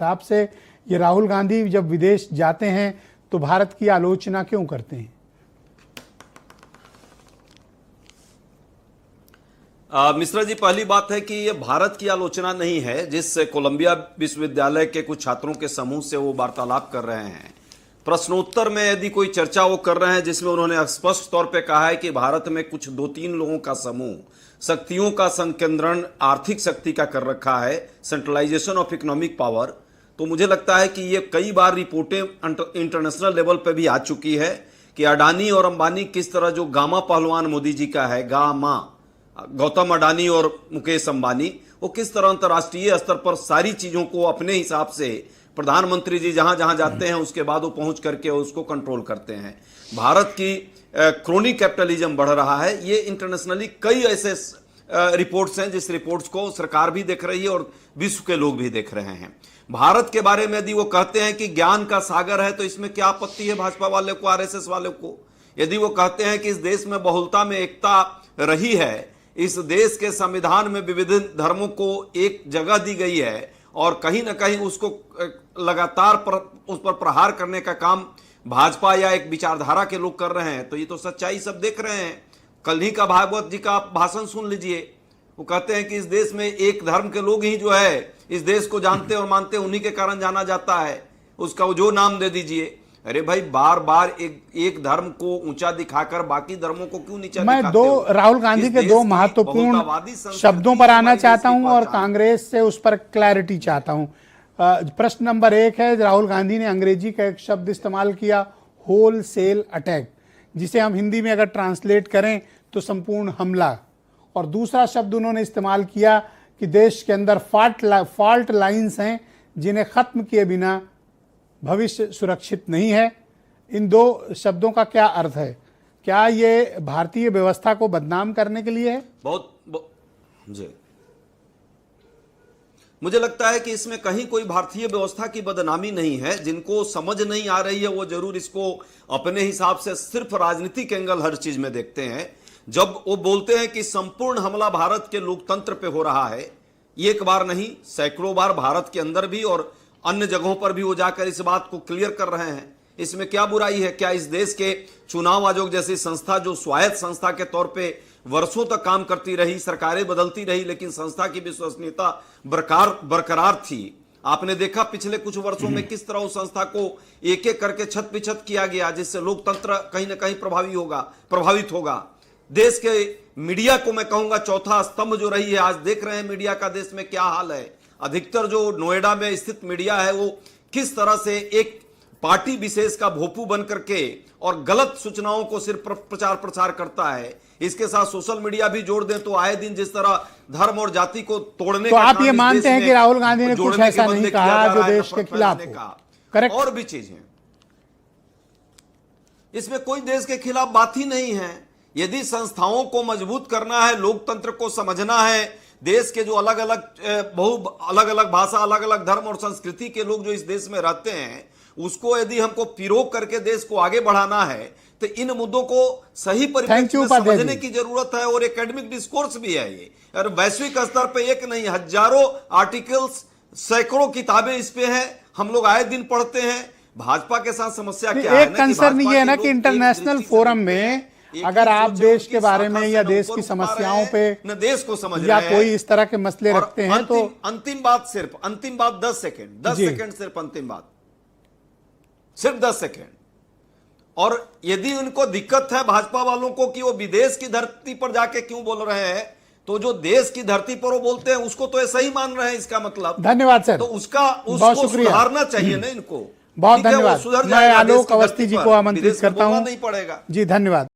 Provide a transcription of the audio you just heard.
हिसाब से ये राहुल गांधी जब विदेश जाते हैं तो भारत की आलोचना क्यों करते हैं? मिश्रा जी, पहली बात है कि ये भारत की आलोचना नहीं है। जिस कोलंबिया विश्वविद्यालय के कुछ छात्रों के समूह से वो वार्तालाप कर रहे हैं, प्रश्नोत्तर में यदि कोई चर्चा वो कर रहे हैं जिसमें उन्होंने स्पष्ट तौर पे कहा है कि भारत में कुछ 2-3 लोगों का समूह शक्तियों का संकेंद्रण आर्थिक शक्ति का कर रखा है, सेंट्रलाइजेशन ऑफ इकोनॉमिक पावर। तो मुझे लगता है कि ये कई बार रिपोर्टें इंटरनेशनल लेवल पे भी आ चुकी है कि अडानी और अंबानी किस तरह, जो गामा पहलवान मोदी जी का है, गामा गौतम अडानी और मुकेश अंबानी, वो किस तरह अंतर्राष्ट्रीय स्तर पर सारी चीजों को अपने हिसाब से प्रधानमंत्री जी जहां जहां जाते हैं उसके बाद वो पहुंच करके उसको कंट्रोल करते हैं। भारत की क्रोनी कैपिटलिज्म बढ़ रहा है। ये इंटरनेशनली कई ऐसे रिपोर्ट्स हैं जिस रिपोर्ट्स को सरकार भी देख रही है और विश्व के लोग भी देख रहे हैं। भारत के बारे में यदि वो कहते हैं कि ज्ञान का सागर है तो इसमें क्या आपत्ति है भाजपा वाले को, आरएसएस वाले को? यदि वो कहते हैं कि इस देश में बहुलता में एकता रही है, इस देश के संविधान में विविध धर्मों को एक जगह दी गई है और कहीं ना कहीं उसको लगातार उस पर प्रहार करने का काम भाजपा या एक विचारधारा के लोग कर रहे हैं, तो ये तो सच्चाई सब देख रहे हैं। कल ही का भागवत जी का आप भाषण सुन लीजिए। वो कहते हैं कि इस देश में एक धर्म के लोग ही जो है इस देश को जानते और मानते, उन्हीं के कारण जाना जाता है, उसका वो जो नाम दे दीजिए। अरे भाई, बार बार एक धर्म को ऊंचा दिखाकर बाकी धर्मों को क्यों नीचा दिखाते हो? मैं राहुल गांधी के दो महत्वपूर्ण शब्दों पर आना चाहता हूं और कांग्रेस से उस पर क्लैरिटी चाहता हूं। प्रश्न नंबर 1 है, राहुल गांधी ने अंग्रेजी का एक शब्द इस्तेमाल किया, होल सेल अटैक, जिसे हम हिंदी में अगर ट्रांसलेट करें तो संपूर्ण हमला। और दूसरा शब्द उन्होंने इस्तेमाल किया कि देश के अंदर फॉल्ट लाइंस हैं जिन्हें खत्म किए बिना भविष्य सुरक्षित नहीं है। इन दो शब्दों का क्या अर्थ है? क्या ये भारतीय व्यवस्था को बदनाम करने के लिए है? जी, मुझे लगता है कि इसमें कहीं कोई भारतीय व्यवस्था की बदनामी नहीं है। जिनको समझ नहीं आ रही है वो जरूर इसको अपने हिसाब से सिर्फ राजनीतिक एंगल हर चीज में देखते हैं। जब वो बोलते हैं कि संपूर्ण हमला भारत के लोकतंत्र पे हो रहा है, एक बार नहीं सैकड़ों बार भारत के अंदर भी और अन्य जगहों पर भी वो जाकर इस बात को क्लियर कर रहे हैं। इसमें क्या बुराई है? क्या इस देश के चुनाव आयोग जैसी संस्था, जो स्वायत्त संस्था के तौर पे वर्षों तक काम करती रही, सरकारें बदलती रही, लेकिन संस्था की विश्वसनीयता बरकरार थी। आपने देखा पिछले कुछ वर्षों में किस तरह उस संस्था को एक एक करके छत पिछत किया गया, जिससे लोकतंत्र कहीं ना कहीं प्रभावित होगा। देश के मीडिया को मैं कहूंगा चौथा स्तंभ जो रही है। आज देख रहे हैं मीडिया का देश में क्या हाल है। अधिकतर जो नोएडा में स्थित मीडिया है वो किस तरह से एक पार्टी विशेष का भोपू बन करके और गलत सूचनाओं को सिर्फ प्रचार प्रसार करता है। इसके साथ सोशल मीडिया भी जोड़ दें तो आए दिन जिस तरह धर्म और जाति को तोड़ने तो आप ये मानते हैं कि राहुल गांधी ने कुछ ऐसा नहीं कहा जो देश के खिलाफ हो? करेक्ट। और भी चीजें, इसमें कोई देश के खिलाफ बात ही नहीं है। यदि संस्थाओं को मजबूत करना है, लोकतंत्र को समझना है, देश के जो अलग अलग भाषा, अलग अलग धर्म और संस्कृति के लोग जो इस देश में रहते हैं, उसको यदि हमको पिरोग करके देश को आगे बढ़ाना है तो इन मुद्दों को सही परिप्रेक्ष्य में समझने की जरूरत है। और एकेडमिक डिस्कोर्स भी है ये, और वैश्विक स्तर पे एक नहीं हजारों आर्टिकल्स, सैकड़ों किताबें इस पे हैं, हम लोग आए दिन पढ़ते हैं। भाजपा के साथ समस्या क्या है? एक कंसर्न ये है ना कि इंटरनेशनल फोरम में अगर आप देश के बारे में या देश की समस्याओं पे न देश को समझ या कोई इस तरह के मसले रखते हैं तो अंतिम बात 10 सेकंड सिर्फ अंतिम बात, सिर्फ 10 सेकंड। और यदि उनको दिक्कत है भाजपा वालों को कि वो विदेश की धरती पर जाके क्यों बोल रहे हैं, तो जो देश की धरती पर वो बोलते हैं उसको तो ऐसा ही मान रहे हैं, इसका मतलब। धन्यवाद सर। तो उसको सुधारना चाहिए ना इनको। बहुत धन्यवाद। मैं आलोक अवस्थी जी को आमंत्रित करता हूं। नहीं पड़ेगा। जी धन्यवाद।